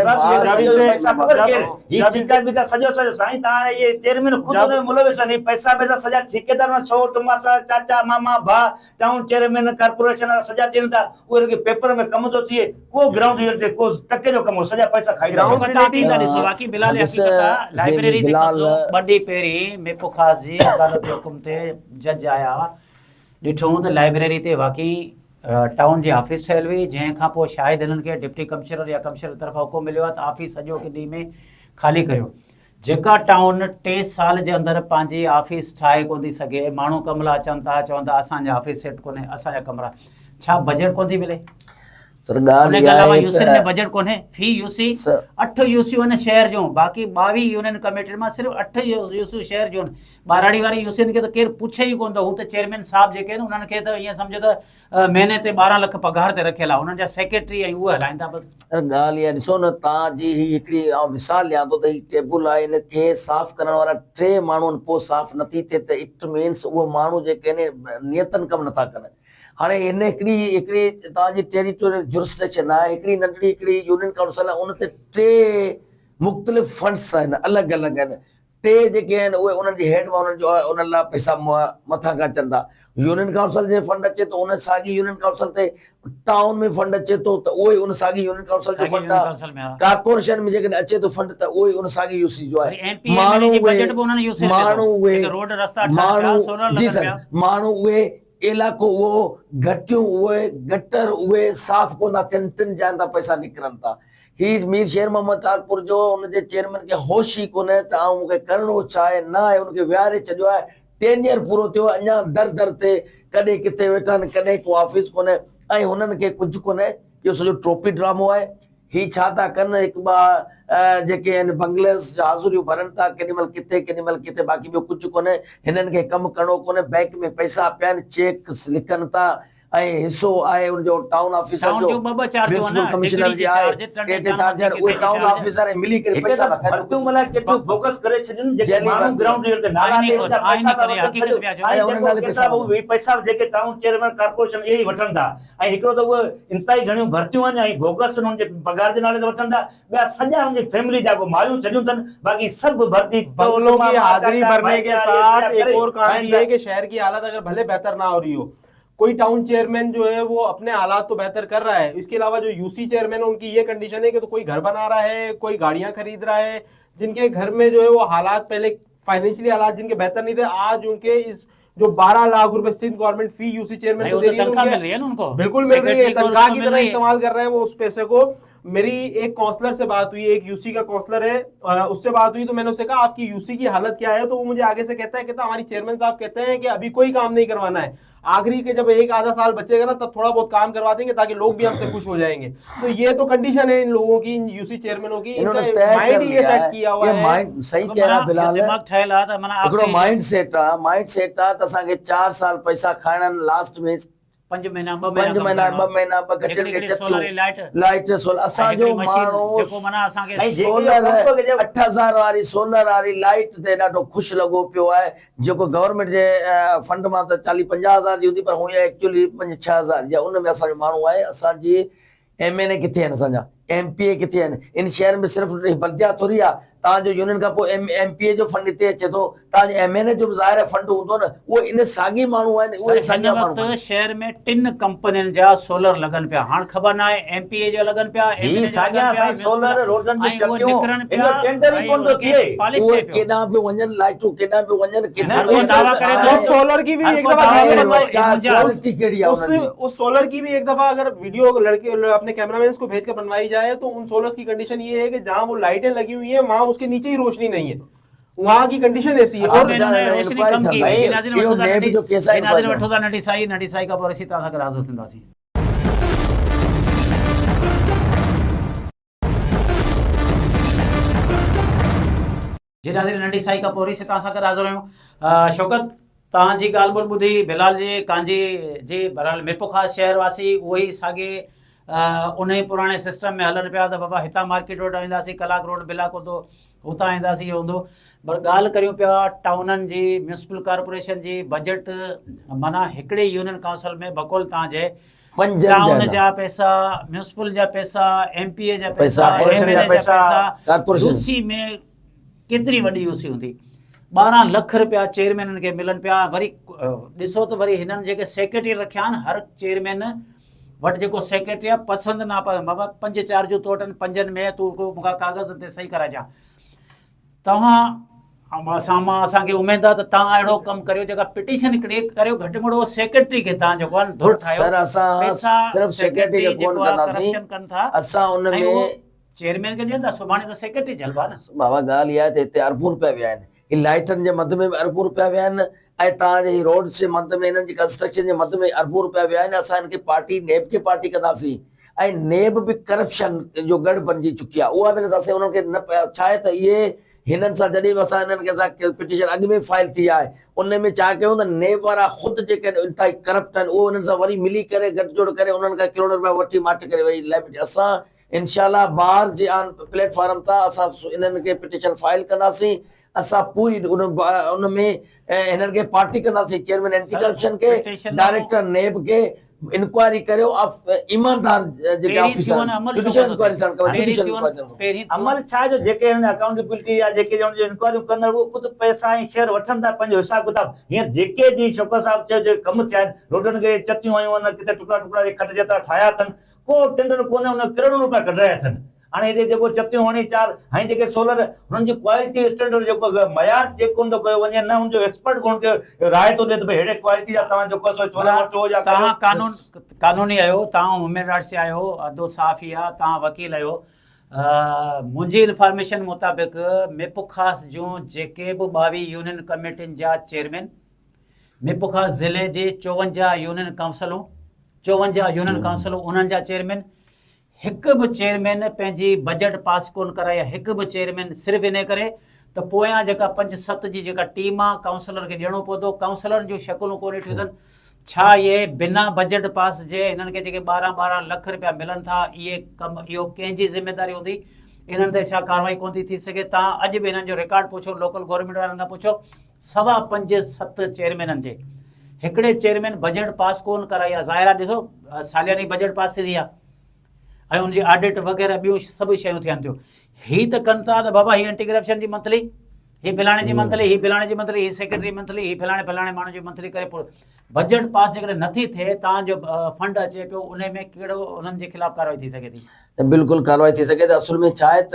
ये चेयरमैन खुद उन्हें मुलविस नहीं, पैसा सजा ठेकेदार में छोट मासा चाचा मामा भा टाउन चेयरमैन कारपोरेशन सजा ॾियनि था, उहे पेपर में कम थो थिए, को ग्राउंड रियल ते को टके जो कम, सजा पैसा खाई ग्राउंड बाकी बिलाल हकीकत लाइब्रेरी ते बड़ी पेरी मेपुखास जी अदालत जे हुकुम ते जज आया, ॾिठो त लाइब्रेरी ते वाकई टाउन जी ऑफिस ठहियल हुई, जंहिं खां पोइ शायदि हिननि खे डिप्टी कमिश्नर या कमिश्नर तरफ़ां हुकुम मिलियो आहे त ऑफिस सॼो ॾींहं में ख़ाली करियो। जेका टाउन 3 साल जे अंदरि पंहिंजी ऑफिस ठाहे कोन थी सघे, माण्हू कमला अचनि था, चवनि था असांजा ऑफिस सेट कोन्हे, असांजा कमरा, छा बजट कोन थी मिले? बजट कोन्हे। फी यूसी 8 यूसियूं आहिनि शहर जूं, बाक़ी 22 यूनियन कमेटी मां सिर्फ़ु 8 यूसियूं शहर जूं आहिनि। ॿाराड़ी वारी यूसियुनि खे त केरु पुछे ई कोन थो, हू त चेयरमैन साहब जेके आहिनि उन्हनि खे त ईअं सम्झो त महीने ते 12 लाख पघार ते रखियल आहे, उन्हनि जा सेक्रेटरी ऐं उहे हलाईंदा बसि। ॻाल्हि इहा ॾिसो न, तव्हांजी ही हिकिड़ी मिसाल ॾियां थो त ही टेबल आहे, इनखे साफ़ करण वारा 3 माण्हू आहिनि, पोइ साफ़ नथी थिए त इट मीन्स उहे माण्हू जेके आहिनि नियतन कमु नथा कनि। हाणे हिन हिकिड़ी तव्हांजी टेरिटोरियल जुरिस्डिक्शन आहे, हिकिड़ी यूनियन काउंसिल आहे, उन ते 3 मुख़्तलिफ़ फंड्स आहिनि, अलॻि अलॻि आहिनि। 3 जेके आहिनि उहे उन्हनि जी हेड में उन्हनि लाइ पैसा मथां खां अचनि था। यूनियन काउंसिल जे फंड अचे तो उन साॻी यूनियन काउंसिल ते टाउन में फंड अचे तो त उहे उन साॻी यूनियन काउंसिल जो फंड आहे। कारपोरेशन में जेकॾहिं अचे तो फंड त उहे उन साॻी यूसी जो आहे। माण्हू उहे इलाइक़ो उहो घटियूं, उहे गटर उहे साफ़ कोन था थियनि, 3 जाइनि था पैसा निकिरनि था। ही मीर शेर मोहम्मद टालपुर जो उनजे चेयरमैन खे होश ई कोन्हे त मूंखे करिणो छा आहे, न आहे, उनखे विहारे छॾियो आहे। 10 ईयर पूरो थियो, अञा दर ते कॾहिं किथे वेठा आहिनि, कॾहिं को ऑफिस कोन्हे ऐं हुननि खे कुझु कोन्हे। इहो सॼो ट्रोपी ड्रामो आहे। ही छा था कनि, हिकु ॿ जेके आहिनि बंगलेस हाज़ुरियूं भरनि था, केॾीमहिल किथे, बाक़ी ॿियो कुझु कोन्हे। हिननि खे कमु करिणो कोन्हे, बैंक में पैसा पिया आहिनि, चेक लिखनि था ऐं हिसो आहे उनजो टाउन ऑफिसर जो, म्युनिसिपल कमिश्नर जी आहे, टे चार्जर उहे टाउन ऑफिसर मिली करे पैसा भर्तियूं मला केतिरो बोगस करे छॾिन, जेके माण्हू ग्राउंड रियल ते नाला ते पैसा जेके टाउन चेयरमैन कारपोरेशन इहे ई वठनि था। ऐं हिकिड़ो त उहे इंतहाई घणियूं भर्तियूं आहिनि ऐं बोगस उन्हनि जे पघार जे नाले ते वठनि था। ॿिया सॼा उनजी फैमिली जा को मायूं छॾियूं अथनि, बाक़ी सभु भर्ती बंगलों की हाजिरी भरने के साथ एक और काम ये है कि शहर की हालत अगर भले बेहतर ना हो रही हो, कोई टाउन चेयरमैन जो है वो अपने हालात तो बेहतर कर रहा है, इसके अलावा जो यूसी चेयरमैन है उनकी ये कंडीशन है कि तो कोई घर बना रहा है, कोई गाड़ियां खरीद रहा है, जिनके घर में जो है वो हालात पहले फाइनेंशियली हालात जिनके बेहतर नहीं थे, आज उनके इस जो 12 लाख रुपए सिंध गवर्नमेंट फी यूसी चेयरमैन को दे रही है, उनको बिल्कुल मिल रही है, तनख्वाह की तरह इस्तेमाल कर रहे हैं वो उस पैसे को। मेरी एक काउंसलर से बात हुई, एक यूसी का काउंसलर है, उससे बात हुई तो मैंने उससे कहा आपकी यूसी की हालत क्या है, तो वो मुझे आगे से कहता है, कहता हमारी चेयरमैन साहब कहते हैं कि अभी कोई काम नहीं करवाना है, आखिरी के जब एक आधा साल बचेगा ना तब थोड़ा बहुत काम करवा देंगे ताकि लोग भी हमसे खुश हो जाएंगे। तो ये तो कंडीशन है इन लोगों की, इन यूसी चेयरमैनों की, इन्होंने इनका तय कर माइंड ये लिया सेट है, किया हुआ ये है। माइंड सही कह रहा बिलाल है, दिमाग ठहियल आहे त माना हिकिड़ो आख़िरी माइंड सेट आहे त असांखे 4 साल पैसा खाइण लास्ट में 5 महीना 2 5 महीना महीना 2 महीना ॿ गजनि खे हिकिड़ी सोलर जी लाइट लाइट सोलर असांजो हिकिड़ी मशीन माण्हू जेको माना असांखे ऐं जेके सोलर पंप खे जब 8000 वारी सोलर वारी लाइट ते ॾाढो ख़ुशि लॻो पियो आहे, जेको गवर्नमेंट जे फंड मां त 40-50 हज़ार जी हूंदी, पर हुई एक्चुअली 5-6 हज़ार जी, उन में असांजो माण्हू आहे। असांजी MNA किथे आहिनि, असांजा MPA किथे आहिनि? इन शहर में सिर्फ़ बल्दिया थोरी आहे, तव्हांजो यूनियन खां पोइ MPA जो फंड हिते अचे थो, तव्हांजो MNA जो बि ज़ाहिर फंड हूंदो न, उहे इन साॻी माण्हू आहिनि, उहे हिन साॻिया माण्हू वक़्तु आहिनि। शहर में 3 कंपनियुनि जा सोलर लॻनि पिया। हाणे ख़बर न आहे MPA जो लॻनि पिया, ही MNA जा साॻिया लॻनि पिया, असांजी सोलर रोडनि जी ऐं उहे चकियूं, निकिरनि इन पिया, जो टेंडर ई ऐं कोन थो उनखे थिए। पॉलिश उहे थिए पियो। केॾांहुं पियो वञनि, लाइटूं केॾांहुं पियो वञनि, केॾांहुं हर पियो कोई दावा करे वञनि। थो। सोलर की भी हर एक कोई दफा दावा करे वीडियो थो। बनवाई- ये मुंहिंजा- क्वालिटी कहिड़ी आहे उन्हनि जी? उस सोलर की भी एक दफा अगर वीडियो लड़के अपने कैमरामैन को भेज कर बनवाई जाए तो उन सोलर्स की कंडीशन ये है कि जहां वो लाइटें लगी हुई है वहां उसके नीचे ही रोशनी नहीं है, वहां की कंडीशन ऐसी है। असल और में इन्होंने रोशनी कम की हुई। नाज़रीन इहो वठो था नेब नंढी- जो केस आहे, नाज़रीन इंक्वायरी वठो था नंढी साई खां पोइ असीं तव्हां सां गॾु हाज़िर थींदासीं। जी नाज़रीन नंढी साई खां पोइ वरी तव्हां सां गॾु हाज़िर आहियूं। शौकत, तव्हांजी ॻाल्हि ॿोल ॿुधी बिलाल जी कांजी जी बहरहाल मिरपो ख़ासि शहरवासी उहे ई साॻे उन ई पुराणे सिस्टम में हलनि पिया त बाबा हितां मार्केट रोड वेंदासीं, कलाक रोड बिलाक हूंदो, हुतां ईंदासीं, इहो हूंदो। पर ॻाल्हि करियूं पिया टाउननि जी, म्यूनिसिपल कॉर्पोरेशन जी बजट, माना हिकिड़े यूनियन काउंसिल में बकौल तव्हांजे टाउन जा पैसा, म्यूनिसिपल जा पैसा, MPA जा पैसा, कॉर्पोरेशन जा MNA जा पैसा, कॉर्पोरेशन। यूसी में केतिरी वॾी यूसी हूंदी, 12 लख रुपया चेयरमैननि खे मिलनि पिया। वरी ॾिसो त वरी हिननि जेके सेक्रेटरी रखिया आहिनि, हर चेयरमैन वटि जेको सेक्रेटरी आहे पसंदि ना पसंदि, बाबा 5-4 जूं तोटनि 5 में तूं को मूंखां कागज़ ते सही कराइजां। तव्हां असांखे उमेदु आहे त तव्हां अहिड़ो कमु करियो, जेका पिटीशन हिकिड़ी करियो, घटि में घटि सेक्रेटरी खे तव्हां जेको आहे धुर ठाहियो। सर असां सिर्फ़ सेक्रेटरी खे कोन कंदासीं, करप्शन कनि था, असां उन में चेयरमैन खे ॾियनि था, सुभाणे त सेक्रेटरी झलबा न। बाबा ॻाल्हि इहा आहे त हिते अरबूं रुपया विया आहिनि, ही लाइटनि जे मद में बि अरबूं रुपया विया आहिनि, ऐं तव्हांजे ही रोड जे मद में, हिननि जी कंस्ट्रक्शन जे मद में अरबूं रुपया विया आहिनि। असां हिनखे पार्टी नेब खे पार्टी कंदासीं, ऐं नेब बि करप्शन जो गढ़ बणिजी चुकी आहे, उहा बि असां उन्हनि खे न छा आहे त इहे हिननि सां जॾहिं बि असां हिननि खे असां पिटीशन अॻु में फाइल थी आहे, उन में छा कयूं त नेब वारा ख़ुदि जेके इंतिहाई करप्ट आहिनि उहे उन्हनि सां वरी मिली करे गठजोड़ करे उन्हनि खां करोड़ रुपया वठी माठ करे वही लाइ असां इंशाल्लाह ॿार जे प्लेटफॉर्म तां असां इन्हनि खे पिटीशन फाइल कंदासीं। असां पूरी उन में हिननि खे पार्टी कंदासीं, चेयरमैन एंटी करप्शन खे, डायरेक्टर नेब खे इंक्वायरी करियो, ईमानदार जेके officer judicial inquiry judicial inquiry अमल छा जो जेके हिन अकाउंटेबिलिटी या जेके हुन जो इंक्वायरी कंदा उहो ख़ुदि पैसा ऐं शेयर वठनि था पंहिंजो हिसाब किताब। हींअर जेके बि शौकत साहब चयो जे कम थिया आहिनि, रोडनि खे चतियूं आयूं आहिनि, किथे टुकड़ा टुकड़ा खट जेतिरा ठाहिया अथनि, को टेंडर कोन्हे, हुन करोड़ों रुपया कढाया अथनि। हाणे हिते जेको चतियूं हणी 4 हाणे जेके सोलर हुननि जी क्वालिटी स्टैंडर्ड जेको मयार चेक कोन थो कयो वञे, न हुनजो एक्सपर्ट कोन कयो राय थो ॾिए त भई हेॾे क्वालिटी जा तव्हां जेको सोलर वठो या तव्हां कानूनी आहियो, तव्हां ह्यूमन राइट्स आहियो, अदो साफ़ी आहे, तव्हां वकील आहियो। मुंहिंजी इंफॉर्मेशन मुताबिक़ मिरपो ख़ासि जूं जेके बि 22 यूनियन कमेटियुनि जा चेयरमैन, मिरपो ख़ासि ज़िले जी 54 यूनियन काउंसिलूं, 54 यूनियन काउंसिलूं, उन्हनि जा चेयरमैन, हिकु बि चेयरमैन पंहिंजी बजट पास कोन कराई आहे। हिकु बि चेयरमैन सिर्फ़ु इन करे त पोयां जेका 5-7 जी जेका टीम आहे काउंसलर खे ॾियणो पवंदो, काउंसलर जूं शकुलूं कोन ॾिठियूं अथनि। छा इहे बिना बजट पास जे हिननि खे जेके 12 लख रुपया मिलनि था, इहे कमु इहो कंहिंजी ज़िम्मेदारी हूंदी? इन्हनि ते छा कार्रवाई कोन थी सघे? तव्हां अॼु बि हिननि जो रिकॉर्ड पुछो, लोकल गवर्नमेंट वारनि खां पुछो, 5.25-7 चेयरमैननि जे हिकिड़े चेयरमैन बजट पास कोन कराई आहे। ज़ाहिर आहे, ॾिसो सालियानी बजट पास थी आहे ऐं हुनजी ऑडिट वग़ैरह ॿियूं सभु शयूं थियनि थियूं। हीअ त कनि था त बाबा हीअ एंटी करप्शन जी मंथली, हीअ फलाणे जी मंथली, हीअ फलाणे जी मंथली, हीअ सेक्रेटरी मंथली, हीअ फलाणे माण्हू जी मंथली करे पोइ बजट पास जेकॾहिं नथी थिए, तव्हांजो फंड अचे पियो, उन में कहिड़ो उन्हनि जे ख़िलाफ़ कार्रवाई थी सघे थी? बिल्कुलु कार्रवाई थी सघे त असुल में छा आहे त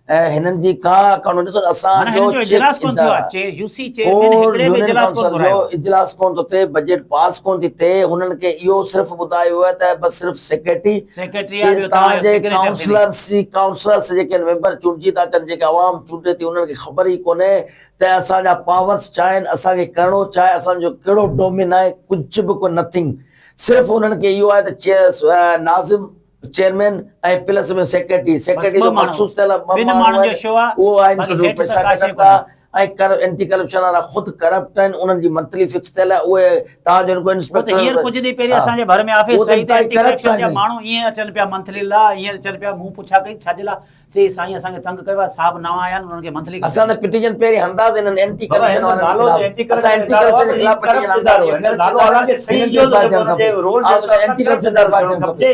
हिननि जी का अकाउंट ॾिसो असां माना जो हिननि जो इजलास कोन थियो आहे यूसी चेयरमैन और हिकिड़े बि यूनियन इजलास कोन काउंसिल घुरायो जो इजलास कोन थो थिए, बजट पास कोन थी थिए, हुननि खे इहो सिर्फ़ु ॿुधायो आहे त बसि सिर्फ़ु सेक्रेटरी आहे, ॿियो तव्हांजो तव्हांजे सिग्नेचर काउंसलर्स जेके मेंबर चूंडजी था अचनि, जेके आवाम चूंडे थी, उन्हनि खे ख़बर ई कोन्हे त असांजा पावर्स छा आहिनि, असांखे करिणो छा आहे, असांजो कहिड़ो डोमेन आहे, कुझु बि को नथिंग। सिर्फ़ु उन्हनि खे इहो आहे त नाज़िम चेयरमैन ऐं प्लस में सेक्रेटरी जो मखसूस थियल ॿ माण्हू आहिनि, उहो आहिनि पैसा कढनि था ऐं एंटी करप्शन वारा ख़ुदि करप्ट आहिनि, उन्हनि जी मंथली फिक्स थियल आहे, उहे तव्हांजो को इंस्पेक्टर हींअर कुझु ॾींहं पहिरीं असांजे भर में ऑफिस सही ते एंटी करप्शन जा माण्हू ईअं अचनि पिया मंथली लाइ, ईअं अचनि पिया, मूं पुछा कई छाजे लाइ, चई साईं असांखे तंग कयो आहे, साहब नवां आया आहिनि, उन्हनि खे मंथली असां त पिटीशन पहिरीं हंदासीं हिननि एंटी करप्शन वारनि जे खिलाफ़, असां एंटी करप्शन जे खिलाफ़ पिटीशन हंदासीं, नालो हालांकि सही जो रोल एंटी करप्शन खपजे,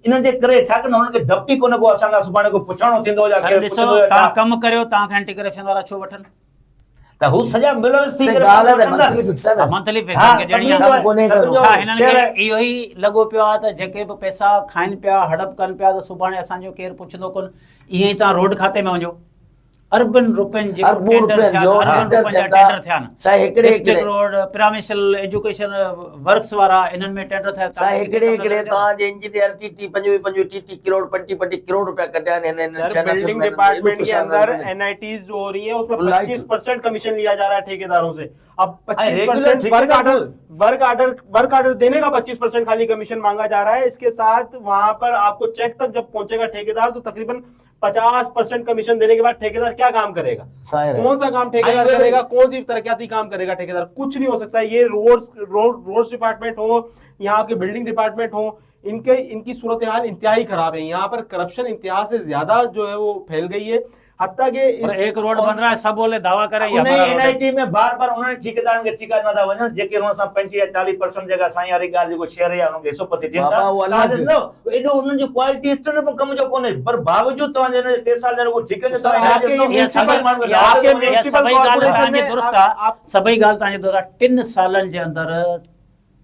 इन्हनि जे करे छा कंदा हुननि खे डप ई कोन्हे को असांखां सुभाणे को पुछणो थींदो या साईं ॾिसो तव्हां कमु करियो, तव्हांखे एंटी करप्शन वारा छो वठनि? त हू सॼा मिलवस थी करे ॻाल्हि आहे त मंथली फिक्स आहे न, मंथली हाँ, फिक्स खे ॾियणी सभिनी जो आहे। कमु कोन्हे करिणो। छा हिननि खे इहो ई लॻो पियो आहे त जेके बि पैसा खाइनि पिया, हड़प कनि पिया, त सुभाणे असांजो केरु पुछंदो कोन, ईअं ई तव्हां रोड खाते में वञो, अरबन रुपयनि जो टेंडर थिया आहिनि, साईं हिकिड़े रोड पिरामिसल एजुकेशन वर्क्स वारा, इन्हनि में टेंडर थिया, साईं हिकिड़े तव्हांजे इंजीनियर टीटी 25 करोड़ 25 करोड़ रुपया कढिया आहिनि बिल्डिंग डिपार्टमेंट के अंदर एनआईटीज जो हो रही है उसमें 25% कमीशन लिया जा रहा है ठेकेदारों से। अब 25% वर्क आर्डर देने का 25% खाली कमीशन मांगा जा रहा है। इसके साथ वहां पर आपको चेक तक जब पहुंचेगा ठेकेदार तो तकरीबन 50% कमीशन देने के बाद ठेकेदार क्या काम करेगा? कौन सा काम ठेकेदार करेगा? कौन सी तरक्याती काम करेगा ठेकेदार? कुछ नहीं हो सकता। ये रोड्स डिपार्टमेंट हो, यहाँ के बिल्डिंग डिपार्टमेंट हो, इनकी सूरत हाल इंतहाई खराब है। यहाँ पर करप्शन इंतहा से ज्यादा जो है वो फैल गई है। हत्ता के एक रोड बन रहा है, सब बोले दावा करे एनआईटी में बार-बार उन्होंने ठेकेदारनि खे ठीका नथा वञनि, जेके हुन सां 35 या 40% जगह साईं वारी ॻाल्हि जेको शेयर आहे उनखे हिसो पती ॾियनि था। एॾो उन्हनि जो क्वालिटी स्टैंडर्ड कम जो कोन्हे, पर बावजूद तव्हांजे 3 साल जो ठीके न सभई ॻाल्हि तव्हांजे दुरुस्त आहे। 3 सालनि जे अंदरि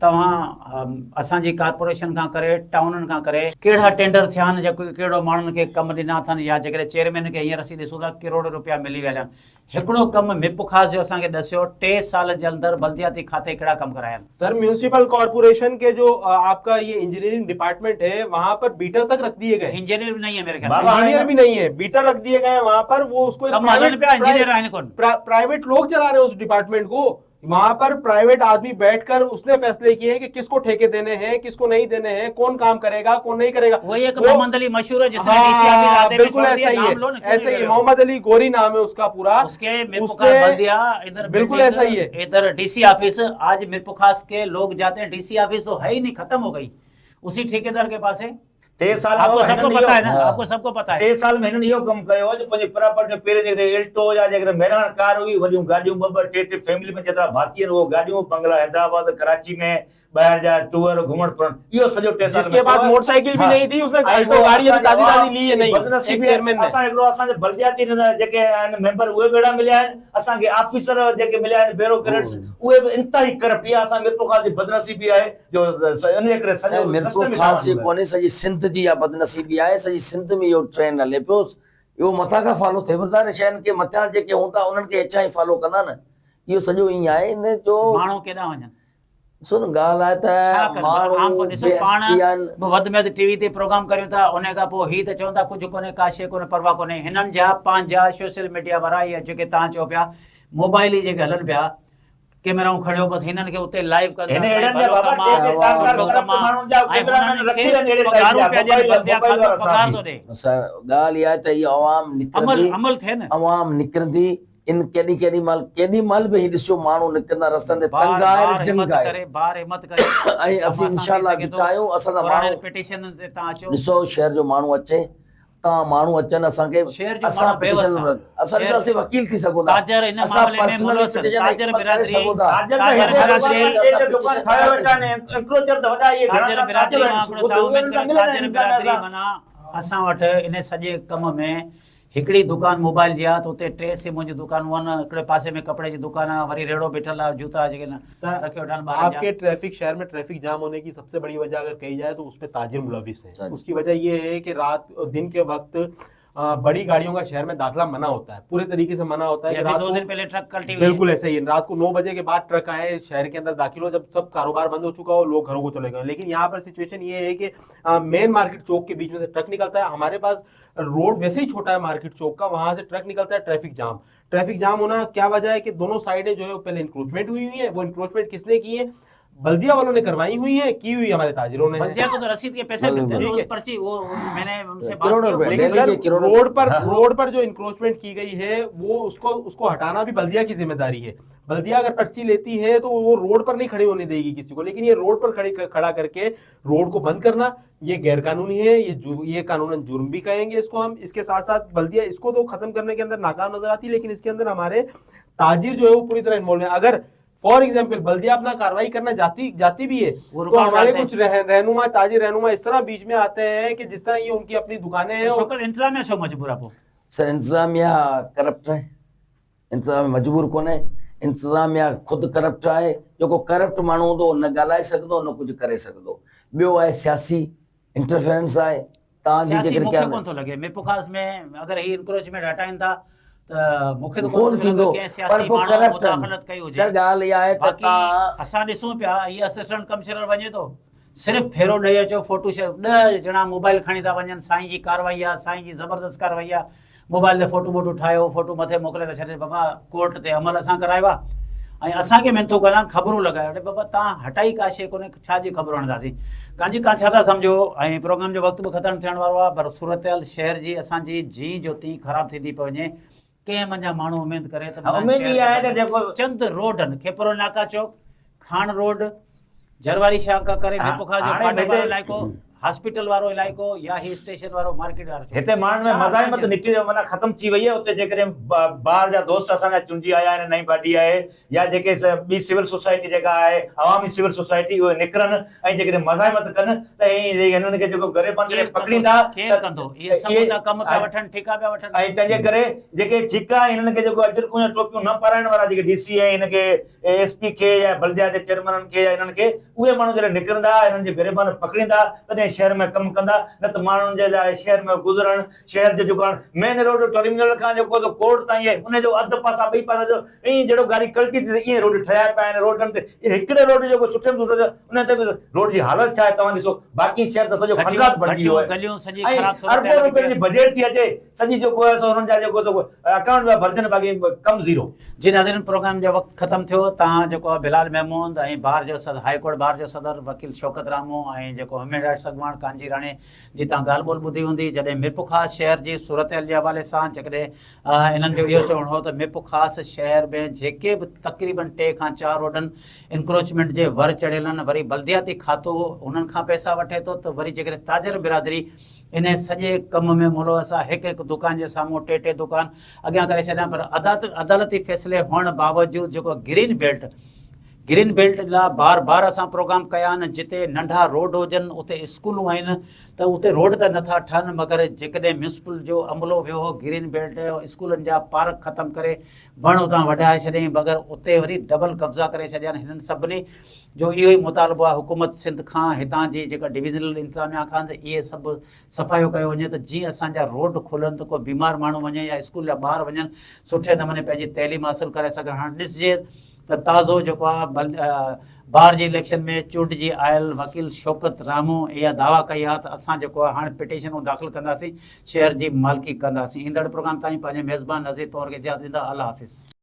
तव्हां असांजी कॉर्पोरेशन खां करे, टाउननि खां करे कहिड़ा टेंडर थिया आहिनि, जेको कहिड़ो माण्हुनि खे कमु ॾिना अथनि, या जेकॾहिं चेयरमैन खे हींअर असीं ॾिसूं था करोड़ रुपया मिली विया आहिनि। हिकिड़ो कमु मिप ख़ास जो असांखे ॾसियो, 3 साल जे अंदरि बल्दियाती खाते कहिड़ा कमु कराया आहिनि? सर म्यूनिसिपल कॉर्पोरेशन के जो आपका ये इंजीनियरिंग डिपार्टमेंट है वहां पर बीटर तक रख दिए गए। इंजीनियर भी नहीं है मेरे ख्याल में, इंजीनियर भी नहीं है, बीटर रख दिए गए वहां पर। वो उसको प्राइवेट लोग चला रहे हैं उस डिपार्टमेंट को। वहां पर प्राइवेट आदमी बैठकर उसने फैसले किए हैं कि किसको ठेके देने हैं, किसको नहीं देने हैं, कौन काम करेगा, कौन नहीं करेगा। वही एक मोहम्मद अली मशहूर है जिसने बिल्कुल ऐसा ही है, ऐसे ही मोहम्मद अली गोरी नाम है उसका पूरा। उसके बल्दिया इधर बिल्कुल ऐसा ही है। इधर डीसी ऑफिस, आज मिरपुर खास के लोग जाते हैं, डीसी ऑफिस तो है ही नहीं, खत्म हो गई उसी ठेकेदार के पास है। 3 साल आपको सबको पता है ना, आपको सबको पता है। 3 साल में हिननि इहो कमु कयो जो पंहिंजे प्रॉपर्टी में पहिरें जेकॾहिं एल्टो या जेकॾहिं मेहरान कार हुई, वॾियूं गाॾियूं 2-2 3-3 फैमिली में जेतिरा भाती आहिनि उहो गाॾियूं, बंगला हैदराबाद कराची में, ॿाहिरि जा टूर घुमण फिरण, इहो सॼो 3 साल। इसके बाद मोटरसाइकिल भी नहीं थी, उसने अल्टो गाड़ी ताज़ी ली है नहीं। असां हिकिड़ो असांजे बल्दियाती जेके आहिनि मेंबर उहे बि अहिड़ा मिलिया आहिनि, असांखे ऑफिसर जेके मिलिया आहिनि ब्यूरोक्रेट्स उहे बि इंतहाई करप्ट। इहा असां मिरपुर ख़ास जी बदनसीबी आहे जो इन जे करे सॼो मिरपुर ख़ास जी कोन्हे, सॼी सिंध जी इहा बदनसीबी आहे। सॼी सिंध में इहो ट्रेंड हले पियो, इहो मथां खां फॉलो थिए पियो। शयुनि खे मथां जेके हूंदा उन्हनि खे हेठां ई फॉलो कंदा न, इहो सॼो ईअं आहे। इन जो माण्हू केॾां वञनि? सुन ॻाल्हि आहे त माण्हू वधि में वधि टीवी ते प्रोग्राम करियूं था, उन खां पोइ हीअ त चवंदा कुझु कोन्हे, का शइ कोन्हे, परवाह कोन्हे। हिननि जा पंहिंजा सोशल मीडिया वारा या जेके तव्हां चओ पिया मोबाइल ई जेके हलनि पिया, कैमराऊं खड़ियो बस हिननि खे उते लाइव कंदा। ॻाल्हि इहा त इहा आवाम निकिरंदी इन केॾी महिल बि ॾिसो माण्हू निकिरंदा रस्तनि ते तंग आहे, जिंग आहे, ऐं असीं इंशाअल्लाह चाहियूं असांजा माण्हू पिटीशन ते तव्हां अचो, ॾिसो शहर जो माण्हू अचे, तव्हां माण्हू अचनि असांखे, असां वकील थी सघूं था, असां पर्सनली पिटीशन करे सघूं था। असां वटि इन सॼे कम में हिकिड़ी दुकान मोबाइल जी आहे त उते 3 सिमूं जी दुकानूं आहिनि, हिकिड़े पासे में कपिड़े जी दुकान आहे, वरी रेड़ो बीठल आहे, जूता जेके रखियो ॾाढनि ॿारनि जा। आपके ट्रैफिक शहर में ट्रैफिक जाम होने की सबसे बड़ी वजह अगर कही जाए तो उसमें ताजिर मुलविस है। उसकी वजह ये है कि रात दिन के वक्त बड़ी गाड़ियों का शहर में दाखिला मना होता है, पूरे तरीके से मना होता है। ये कि अभी रात 2 को- दिन पहले ट्रक कल्टी हुई है। बिल्कुल ऐसा ही है, रात को 9 बजे के बाद ट्रक आए, शहर के अंदर दाखिल हो, जब सब कारोबार बंद हो चुका हो, लोग घरों को चले गए। लेकिन यहाँ पर सिचुएशन ये है कि मेन मार्केट चौक के बीच में से ट्रक निकलता है, हमारे पास रोड वैसे ही छोटा है मार्केट चौक का, वहां से ट्रक निकलता है, ट्रैफिक जाम होना क्या वजह है कि दोनों साइडें जो है वो पहले इंक्रोचमेंट हुई है। वो इंक्रोचमेंट किसने की है? बल्दिया वालों ने करवाई हुई है, की हुई हमारे ताजिरों ने। बल्दिया को तो रसीद के पैसे मिलते हैं, ठीक है। रोज पर्ची, वो मैंने उनसे बात करोड़ों की, रुपए। लेकिन दिल्ली सर के किरोड़ों- रोड पर जो इंक्रोचमेंट की गई है वो उसको हटाना भी बल्दिया की जिम्मेदारी है। बल्दिया अगर पर्ची लेती है तो वो रोड पर नहीं खड़ी होने देगी किसी को, लेकिन ये रोड पर खड़ा करके रोड को बंद करना ये गैर कानूनी है, ये कानूनन जुर्म भी कहेंगे इसको हम। इसके साथ साथ बल्दिया इसको तो खत्म करने के अंदर नाकाम नजर आती है, लेकिन इसके अंदर हमारे ताजिर जो है वो पूरी तरह इन्वॉल्व है। अगर फॉर एग्जाम्पल बल्दिया अपना कार्रवाई करना जाती भी है वो तो रुकावट हमारे डालते कुछ रहनुमा, ताजिर रहनुमा इस तरह बीच में आते हैं कि जिस तरह ये उनकी अपनी दुकानें हैं। शौकत इंतजामिया छो मजबूर आहे पोइ? सर इंतजामिया करप्ट है, इंतजामिया मजबूर कोन्हे, इंतजामिया खुद करप्ट है। जेको करप्ट माण्हू हूंदो न ॻाल्हाए सघंदो न कुझु करे सघंदो। ॿियो आहे सियासी इंटरफेरेंस आहे। तव्हांजी सियासी जेकर मूंखे क्या कोन थो लॻे मिपुखास में अगरि ही इंक्रोचमेंट हटाइनि था त मूंखे त कोन थो थींदो, लॻे कंहिं पर सियासी पोइ माण्हू करप्ट मुदाख़लत कई हुजे। सर ॻाल्हि इहा आहे त बाक़ी तव्हां असां ॾिसूं पिया, हीअ असिस्टेंट कमिश्नर वञे थो, सिर्फ़ु फेरो ॾेई अचो, फोटो 10 ॼणा मोबाइल खणी था वञनि, साईं जी कार्रवाई आहे, साईं जी ज़बरदस्त कार्रवाई आहे, मोबाइल ते फोटो वोटो ठाहियो, फोटो मथे मोकिले था छॾे, बाबा कोर्ट ते अमल असां करायो आहे। ऐं असांखे मिनथू कंदा आहिनि, ख़बरूं लॻायो, अरे बाबा तव्हां हटाई का शइ कोन्हे, छा जी ख़बरूं हणंदासीं? कांजी का छा था सम्झो? ऐं प्रोग्राम जो वक़्तु बि ख़तमु थियण वारो आहे, पर सूरत शहर जी असांजी जीअं जो तीअं ख़राबु थींदी पई वञे। कंहिं मंझा माण्हू उमेद करे त उमेद इहा आहे त जेको चंद रोडनि, खेपुरो नाका चौक, खान रोड, जरवारी शाह करे मिपुखा जो हाणे फाटक वारो हिते- इलाइक़ो, हॉस्पिटल वारो इलाइक़ो, या ही स्टेशन वारो मार्केट वारो चौक। हिते माण्हुनि में मज़ाहिमत निकिरी माना ख़तम थी वई आहे। उते जेकॾहिं ॿाहिरि जा दोस्त असांजा चूंडी आया आहिनि, नई पार्टी आहे, या जेके ॿी सिविल सोसाइटी जेका आहे, अवामी सिविल सोसाइटी, उहे निकिरनि ऐं जेकॾहिं मज़ाहिमत कनि त हिननि खे जेको ग़रीबनि खे पकड़ींदा केरु कंदो? इहे सभु था कम पिया वठनि, ठेका पिया वठनि। ऐं तंहिंजे करे जेके ठीका हिननि खे जेको अजरकूं या टोपियूं न पाराइण वारा जेके डीसी ऐं हिनखे एसपी खे या बल्दिया जे चेयरमैननि खे या हिननि खे, उहे माण्हू जॾहिं निकिरंदा, हिननि जे ग़रीबनि पकड़ींदा, तॾहिं शहर में कमु कंदा। न त माण्हुनि जे लाइ शहर में गुज़रण, शहर जो जेको मेन रोड टर्मिनल खां जेको कोर्ट ताईं आहे, उन जो अधु पासा ॿई पासा जो ईअं जहिड़ो गाॾी कल्टी थी ईअं रोड ठहिया पिया आहिनि। रोडनि ते हिकिड़े रोड जेको सुठे में सुठो उन ते बि रोड जी हालत छा आहे तव्हां ॾिसो। बाक़ी शहर त सॼो खंडात बणिजी वियो आहे, गलियूं सॼी ऐं ख़राब अरबों रुपए जी बजट थी अचे, सॼी जेको आहे सो हुननि जा जेको अकाउंट में भरजनि, बाक़ी कम ज़ीरो। जी नाज़रीन, प्रोग्राम जो वक़्तु ख़तमु थियो। तव्हां जेको आहे बिलाल महमूद ऐं बार जो सदर, हाई कोर्ट बार जो सदर वकील शौकत रामू ऐं जेको हमेदार सगवान कांजी राणे जी तव्हां ॻाल्हि ॿोल ॿुधी हूंदी। जॾहिं मिपुखास शहर जी सूरत जे हवाले सां जेकॾहिं इन्हनि जो इहो चवणो हो त मिपुखास शहर में जेके बि तक़रीबन 3 खां 4 रोडनि इंक्रोचमेंट जे वर चढ़ियल आहिनि, वरी बल्दियाती खातो उन्हनि खां पैसा वठे थो, त वरी जेकॾहिं ताजर बिरादरी इन सॼे कम में मुलवस आहे, हिकु हिकु दुकान जे साम्हूं 3 दुकान अॻियां करे छॾिया। पर अदालती फ़ैसिले हुअण बावजूदि जेको ग्रीन बेल्ट लाइ बार असां प्रोग्राम कया आहिनि, जिते नंढा रोड हुजनि, उते स्कूलूं आहिनि, त उते रोड त नथा ठहनि, मगर जेकॾहिं म्यूनिसिपल जो अमलो वियो हो ग्रीन बेल्ट स्कूलनि जा पार्क ख़तमु करे वण उतां वढाए छॾियईं, मगर उते वरी डबल कब्ज़ा करे छॾिया आहिनि। हिननि सभिनी जो इहो ई मुतालबो आहे हुकूमत सिंध खां, हितां जी जेका डिविज़नल इंतज़ामिया खां, त इहे सभु सफ़ायो कयो वञे, त जीअं असांजा रोड खुलनि त कोई बीमार माण्हू वञे या स्कूल जा ॿार वञनि, सुठे नमूने पंहिंजी तइलीम हासिलु करे सघनि। हाणे ॾिसजे त ताज़ो जेको आहे बार जी इलेक्शन में चूंडिजी आयल वकील शौकत रामू इहा दावा कई आहे त असां जेको आहे हाणे पिटीशनूं दाख़िल कंदासीं, शहर जी मालिकी कंदासीं। ईंदड़ प्रोग्राम ताईं पंहिंजे मेज़बान नज़ीर तौर खे इजाज़त ॾींदा। अल्लाह हाफ़िज़।